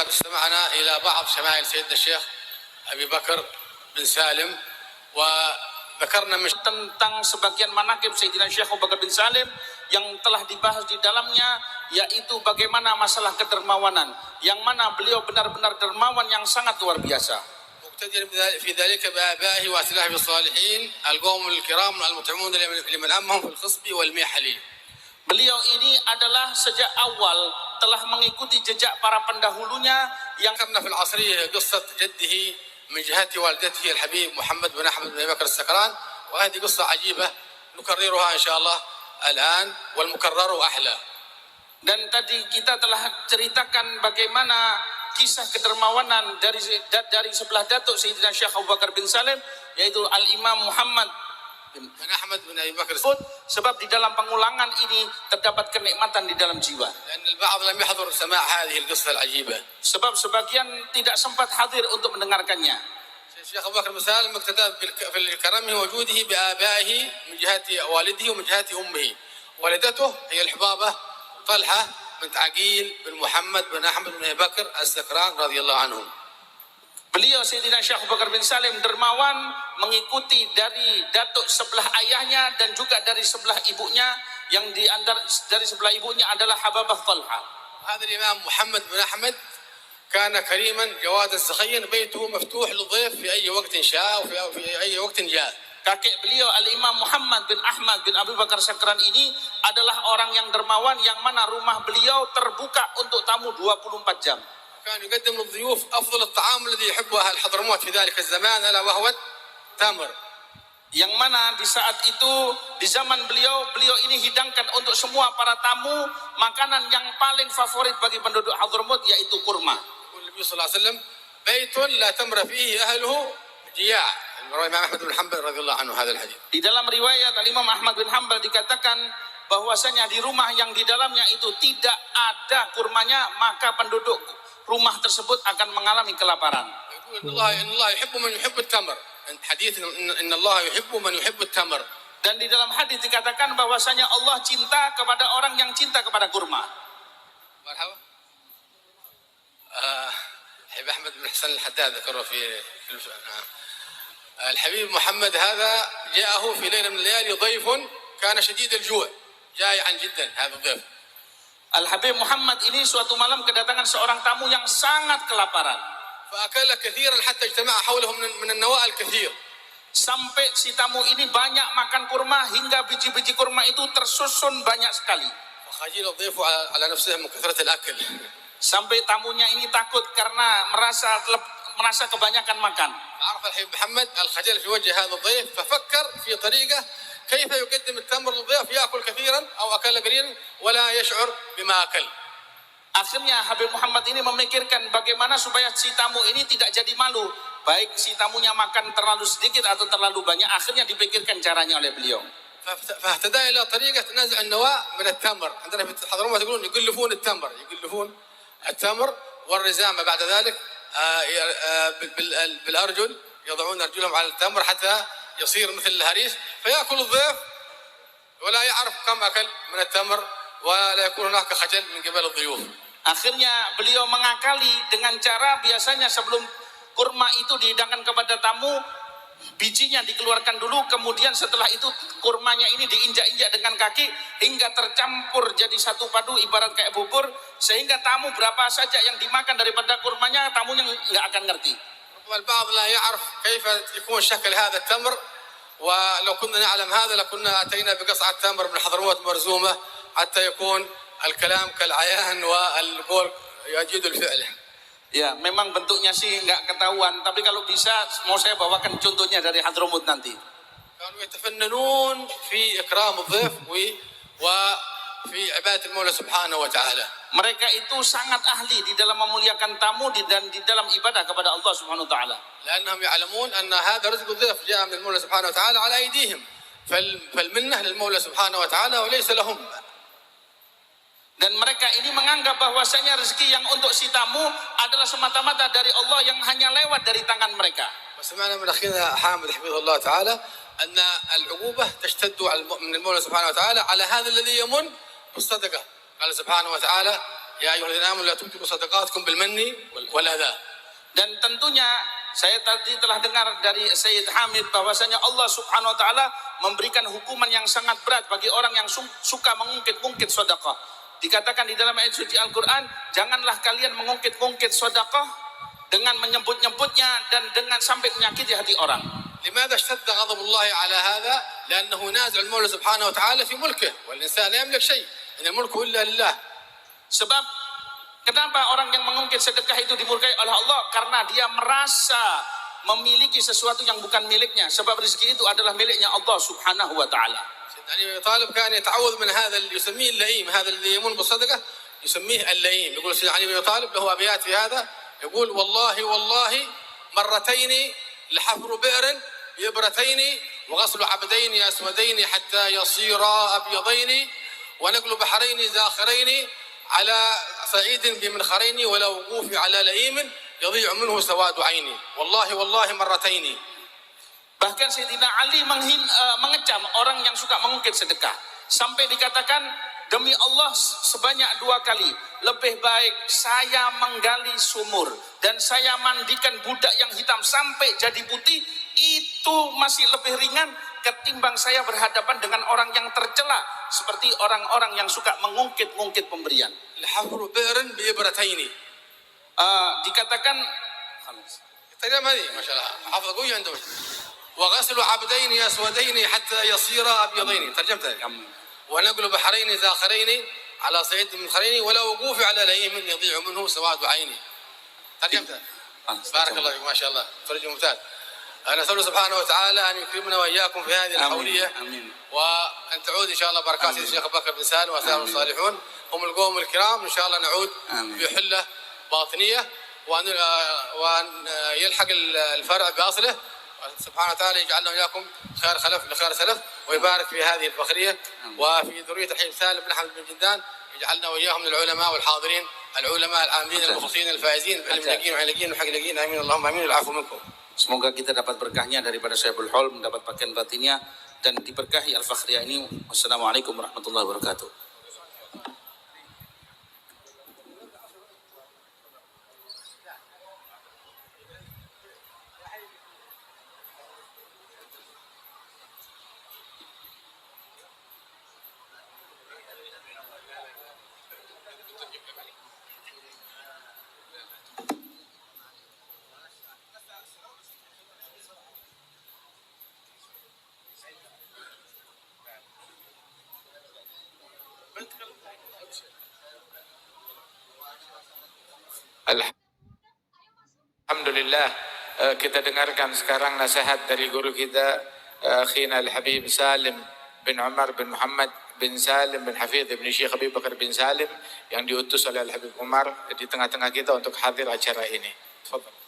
استمعنا إلى بعض شمائل سيدنا الشيخ أبي بكر bin Salim وذكرنا tentang sebagian manaqib Sayyidina Syekh Abu Bakar bin Salim yang telah dibahas di dalamnya, yaitu bagaimana masalah kedermawanan, yang mana beliau benar-benar dermawan yang sangat luar biasa. مقتدر في ذلك بآبائه وأسلافه الصالحين القوم الكرام المطعمون لمن أمهم في الخصب والميحلي. Beliau ini adalah sejak awal telah mengikuti jejak para pendahulunya yang ذكرنا في العصرية قصة جده من جهة والدته الحبيب محمد بن أحمد بن أبي بكر السكران، وهذه قصة عجيبة نكررها إن شاء الله الآن والمكرر أحلى. Dan tadi kita telah ceritakan bagaimana kisah kedermawanan dari sebelah datuk Sayyidina Syekh Abu Bakar bin Salim, yaitu Al-Imam Muhammad bin Ahmad bin Abi Bakar. Sebab di dalam pengulangan ini terdapat kenikmatan di dalam jiwa. Sebab sebagian tidak sempat hadir untuk mendengarkannya. Syekh Abu Bakar bin Salim muktada bil karamihi wa wujudihi bi abaihi min jihati walidihi wa min jihati ummihi. Walidatuhu hiya al-Hubabah Talha bint Aqil bin Muhammad bin Ahmad bin Abi Bakar As-Sakran radhiyallahu anhum. Beliau Sayyidina Syekh Abu Bakar bin Salim dermawan mengikuti dari datuk sebelah ayahnya dan juga dari sebelah ibunya, yang dari sebelah ibunya adalah Hababah Talha. هذا الإمام محمد بن أحمد كان كريما جوادا سخيا بيته مفتوح للضيف في أي وقت شاء وفي أي وقت جاء. Kakek beliau Al-Imam Muhammad bin Ahmad bin Abi Bakar Sakran ini adalah orang yang dermawan yang mana rumah beliau terbuka untuk tamu 24 jam. كان يقدم للضيوف أفضل الطعام الذي يحبه أهل حضرموت في ذلك الزمان ألا وهو التمر. Yang mana di saat itu, di zaman beliau ini hidangkan untuk semua para tamu makanan yang paling favorit bagi penduduk Hadramut, yaitu kurma. Nabi sallallahu alaihi wasallam baitun la tamra fihi ahluhu jiya'. Imam Ahmad bin Hanbal radhiyallahu anhu hadal hadis. Di dalam riwayat Imam Ahmad bin Hanbal dikatakan bahwasanya di rumah yang di dalamnya itu tidak ada kurmanya, maka penduduk rumah tersebut akan mengalami kelaparan. Allah yuhibbu man yuhibbu at-tamr. Hadis inna Allah yuhibbu man yuhibbu at-tamr. Dan di dalam hadis dikatakan bahwasanya Allah cinta kepada orang yang cinta kepada kurma. Marhaba. Habib Ahmad bin Hasan al-Haddad ذكره في الحبيب محمد هذا جاءه في ليلة من الليالي ضيف كان شديد الجوع جائعا جدا هذا الضيف. Al-Habib Muhammad ini suatu malam kedatangan seorang tamu yang sangat kelaparan. فأكل كثيرا حتى اجتمع حوله من النواء الكثير. Sampai si tamu ini banyak makan kurma hingga biji-biji kurma itu tersusun banyak sekali. فخجل الضيف على نفسه من كثرة الأكل. Sampai tamunya ini takut karena merasa kebanyakan makan. عرف الحبيب محمد الخجل في وجه هذا الضيف ففكر في طريقة كيف يقدم التمر للضيف يأكل كثيرا أو أكل قليلا ولا يشعر بما أكل. Akhirnya Habib Muhammad ini memikirkan bagaimana supaya si tamu ini tidak jadi malu, baik si tamunya makan terlalu sedikit atau terlalu banyak. Akhirnya dipikirkan caranya oleh beliau. فاهتدى إلى طريقة نزع النواة من التمر. عندنا في حضرموت يقولون يقلفون التمر والرزامة بعد ذلك بالأرجل يضعون أرجلهم على التمر حتى يصير مثل الهريس فيأكل الضيف ولا يعرف كم أكل من التمر ولا يكون هناك خجل من قبل الضيوف. Akhirnya beliau mengakali dengan cara biasanya sebelum kurma itu dihidangkan kepada tamu, bijinya dikeluarkan dulu, kemudian setelah itu kurmanya ini diinjak-injak dengan kaki hingga tercampur jadi satu padu ibarat kayak bubur, sehingga tamu berapa saja yang dimakan daripada kurmanya tamunya nggak akan ngerti. البعض لا يعرف كيف يكون شكل هذا التمر ولو كنا نعلم هذا لكنا أتينا بقصعة تمر من حضرموت مرزومة حتى يكون الكلام كالعيان والقول يجد الفعل. Ya, memang bentuknya sih nggak ketahuan, tapi kalau bisa mau saya bawakan contohnya dari Hadramut nanti. كانوا يتفننون في إكرام الضيف وفي عبادة المولى سبحانه وتعالى. Mereka itu sangat ahli di dalam memuliakan tamu dan di dalam ibadah kepada Allah Subhanahu wa taala. لأنهم يعلمون أن هذا رزق الضيف جاء من المولى سبحانه وتعالى على أيديهم. فالمنة للمولى سبحانه وتعالى وليس لهم. Dan mereka ini menganggap bahwasanya rezeki yang untuk si tamu adalah semata-mata dari Allah yang hanya lewat dari tangan mereka. وسمعنا من أخينا حامد حفظه الله تعالى أن العقوبة تشتد من المولى سبحانه وتعالى على هذا الذي يمن بالصدقة. قال سبحانه وتعالى يا أيها الذين آمنوا لا تبطلوا صدقاتكم بالمن والأذى. Dan tentunya saya tadi telah dengar dari Sayyid Hamid bahwasanya Allah Subhanahu wa taala memberikan hukuman yang sangat berat bagi orang yang suka mengungkit-ungkit sedekah. Dikatakan di dalam ayat suci Al-Qur'an, janganlah kalian mengungkit-ungkit sedekah dengan menyebut-nyebutnya dan dengan sampai menyakiti hati orang. لماذا اشتد غضب الله على هذا؟ لأنه نازع المولى سبحانه وتعالى في ملكه، والإنسان لا يملك شيء، إن الملك إلا لله. Sebab kenapa orang yang mengungkit sedekah itu dimurkai oleh Allah? Karena dia merasa memiliki sesuatu yang bukan miliknya. Sebab rezeki itu adalah miliknya Allah Subhanahu wa taala. سيدنا علي بن أبي طالب كان يتعوذ من هذا اللي يسميه اللئيم، هذا الذي يمن بالصدقة يسميه اللئيم. يقول سيدنا علي بن أبي طالب له أبيات في هذا، يقول والله والله مرتين لحفر بئر بإبرتين وغسل عبدين أسودين حتى يصيرا أبيضين ونقل بحرين زاخرين على صعيد بمنخرين ولا وقوف على لئيم يضيع منه سواد عيني والله والله مرتين. Bahkan Sayyidina Ali mengecam orang yang suka mengungkit sedekah sampai dikatakan, demi Allah sebanyak 2 kali lebih baik saya menggali sumur dan saya mandikan budak yang hitam sampai jadi putih, itu masih lebih ringan ketimbang saya berhadapan dengan orang yang tercela seperti orang-orang yang suka mengungkit-ungkit pemberian. الحفر بئر بإبرتين. Dikatakan الترجمة هذه ما شاء الله حفظ قوي عندهم. وغسل عبدين أسودين حتى يصيرا أبيضين، ترجمتها. ونقل بحرين زاخرين على صعيد منخرين ولا وقوف على لئيم يضيع منه سواد عيني، ترجمتها. بارك الله فيك ما شاء الله، ترجمة ممتاز. نسأل الله سبحانه وتعالى أن يكرمنا وإياكم في هذه الحولية، وأن تعود إن شاء الله بركات الشيخ بكر بن سالم وسائر الصالحون هم القوم الكرام. إن شاء الله نعود بحلة باطنية وأن يلحق الفرع بأصله. سبحانه وتعالى يجعلنا وإياكم خير خلف لخير سلف، ويبارك في هذه الفخرية وفي ذرية الحبيب سالم بن أحمد بن جندان، يجعلنا وإياهم من العلماء والحاضرين العلماء العاملين المخلصين الفائزين بعلم اليقين وعلم اليقين وحق اليقين. آمين اللهم آمين والعفو منكم. Semoga kita dapat berkahnya daripada Syaibul Haul, mendapat pakaian batinnya dan diberkahi Al-Fakhriyah ini. Wassalamualaikum warahmatullahi wabarakatuh. Alhamdulillah, kita dengarkan sekarang nasihat dari guru kita Akhina Al-Habib Salim bin Umar bin Muhammad bin Salim bin Hafidh bin Syekh Abi Bakar bin Salim yang diutus oleh Al-Habib Umar di tengah-tengah kita untuk hadir acara ini. Tafadhal.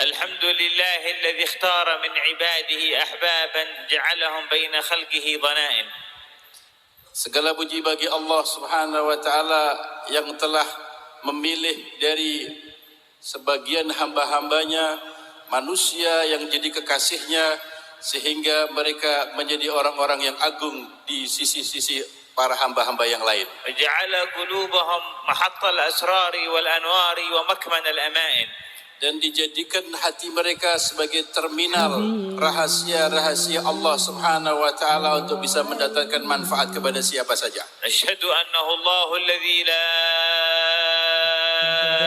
الحمد لله الذي اختار من عباده أحبابا جعلهم بين خلقه ضنائن. Segala puji bagi Allah Subhanahu wa taala yang telah memilih dari sebagian hamba-hambanya manusia yang jadi kekasihnya sehingga mereka menjadi orang-orang yang agung di sisi-sisi para hamba-hamba yang lain. جعل قلوبهم محط الأسرار والأنوار ومكمن الأمائن. Dan dijadikan hati mereka sebagai terminal rahasia-rahasia Allah Subhanahu wa taala untuk bisa mendatangkan manfaat kepada siapa saja. أشهد أنه الله الذي لا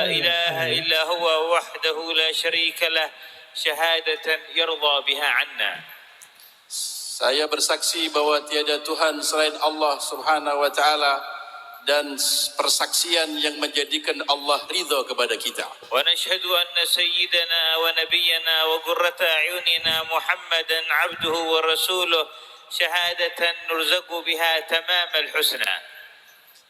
إله إلا هو وحده لا شريك له شهادة يرضى بها عنا. Saya bersaksi bahwa tiada Tuhan selain Allah Subhanahu wa taala dan persaksian yang menjadikan Allah ridha kepada kita. ونشهد أن سيدنا ونبينا وقرة أعيننا محمدا عبده ورسوله شهادة نرزق بها تمام الحسنى.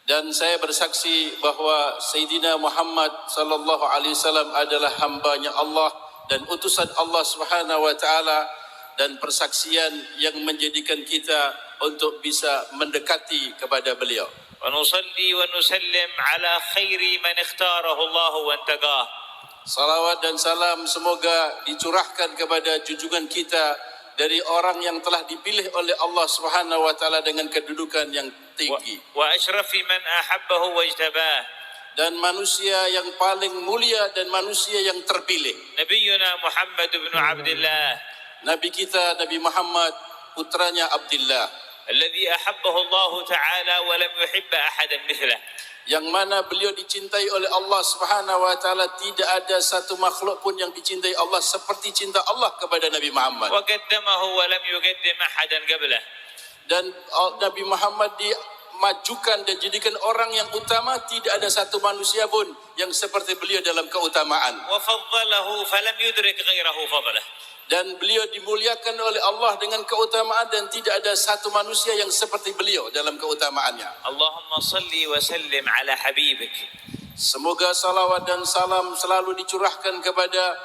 Dan saya bersaksi bahwa Sayyidina Muhammad sallallahu alaihi wasallam adalah hambanya Allah dan utusan Allah Subhanahu wa taala, dan persaksian yang menjadikan kita untuk bisa mendekati kepada beliau. ونصلي ونسلم على خير من اختاره الله وانتقاه. Salawat dan salam semoga dicurahkan kepada junjungan kita dari orang yang telah dipilih oleh Allah Subhanahu wa taala dengan kedudukan yang tinggi, وأشرف من أحبه واجتباه. dan manusia yang paling mulia dan manusia yang terpilih, نبينا محمد بن عبد الله Nabi kita Nabi Muhammad putranya Abdullah, الذي أحبه الله تعالى ولم يحب أحدا مثله. yang mana beliau dicintai oleh Allah Subhanahu wa taala. Tidak ada satu makhluk pun yang dicintai Allah seperti cinta Allah kepada Nabi Muhammad. وقدمه ولم يقدم أحدا قبله. Dan Nabi Muhammad dimajukan dan jadikan orang yang utama. Tidak ada satu manusia pun yang seperti beliau dalam keutamaan. وفضله فلم يدرك غيره فضله. Dan beliau dimuliakan oleh Allah dengan keutamaan dan tidak ada satu manusia yang seperti beliau dalam keutamaannya. اللهم صل وسلم على حبيبك. Semoga salawat dan salam selalu dicurahkan kepada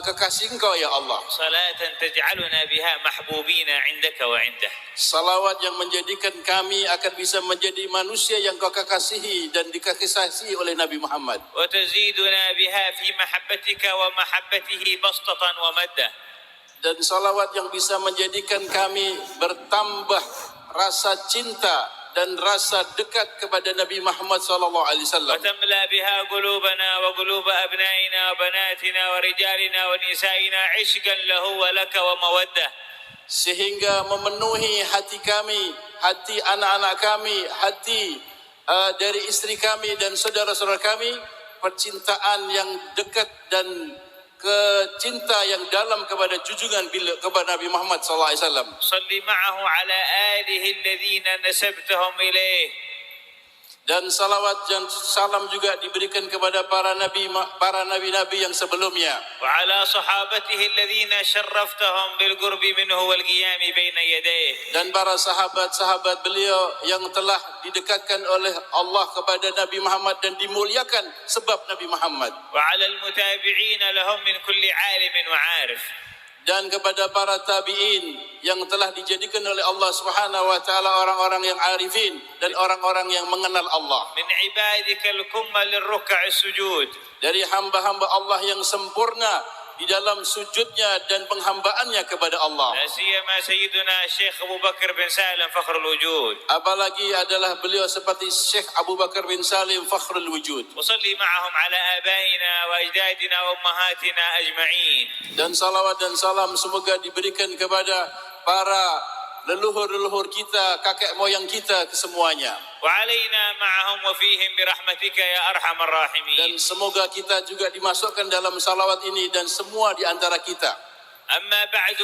kekasih Engkau ya Allah. صلاة تجعلنا بها محبوبين عندك وعنده. Salawat yang menjadikan kami akan bisa menjadi manusia yang Kau kasihi dan dikasihi oleh Nabi Muhammad. وتزيدنا بها في محبتك ومحبته بسطة ومدة. Dan salawat yang bisa menjadikan kami bertambah rasa cinta dan rasa dekat kepada Nabi Muhammad sallallahu alaihi wasallam. وتملأ بها قلوبنا وقلوب أبنائنا وبناتنا ورجالنا ونسائنا عشقا له ولك ومودة. Sehingga memenuhi hati kami, hati anak-anak kami, hati dari istri kami dan saudara-saudara kami, percintaan yang dekat dan kecinta yang dalam kepada junjungan kepada Nabi Muhammad sallallahu alaihi wasallam. صل معه على آله الذين نسبتهم إليه. Dan salawat dan salam juga diberikan kepada para nabi-nabi yang sebelumnya. وعلى صحابته الذين شرفتهم بالقرب منه والقيام بين يديه. Dan para sahabat-sahabat beliau yang telah didekatkan oleh Allah kepada Nabi Muhammad dan dimuliakan sebab Nabi Muhammad. وعلى المتابعين لهم من كل عالم وعارف. Dan kepada para tabi'in yang telah dijadikan oleh Allah Subhanahu wa taala orang-orang yang arifin dan orang-orang yang mengenal Allah. من عبادك الكمل للركع السجود. Dari hamba-hamba Allah yang sempurna di dalam sujudnya dan penghambaannya kepada Allah. لا سيما سيدنا الشيخ أبو بكر بن سالم فخر الوجود. Apalagi adalah beliau seperti Syekh Abu Bakar bin Salim Fakhrul Wujud. وصلي معهم على آبائنا وأجدادنا وأمهاتنا أجمعين. Dan salawat dan salam semoga diberikan kepada para leluhur-leluhur kita, kakek moyang kita kesemuanya. وعلينا معهم وفيهم برحمتك يا أرحم Dan الراحمين. semoga kita juga dimasukkan dalam salawat ini dan semua di antara kita. أما بعد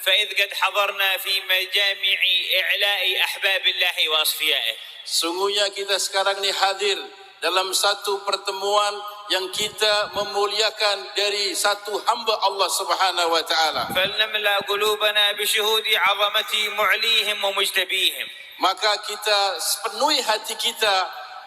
فإذ قد حضرنا في مجامع إعلاء أحباب الله وأصفيائه. Sungguhnya kita sekarang ini hadir dalam satu pertemuan yang kita memuliakan dari satu hamba Allah Subhanahu wa taala. فلنملأ قلوبنا بشهود عظمة معليهم ومجتبيهم. Maka kita penuhi hati kita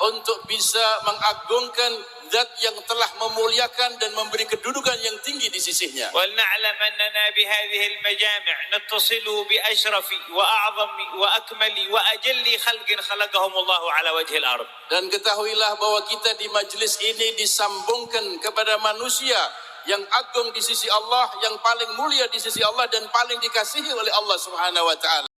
untuk bisa mengagungkan zat yang telah memuliakan dan memberi kedudukan yang tinggi di sisinya. ولنعلم أننا بهذه المجامع نتصل بأشرف وأعظم وأكمل وأجل خلق خلقهم الله على وجه الأرض. Dan ketahuilah bahwa kita di majlis ini disambungkan kepada manusia yang agung di sisi Allah, yang paling mulia di sisi Allah dan paling dikasihi oleh Allah Subhanahu wa taala.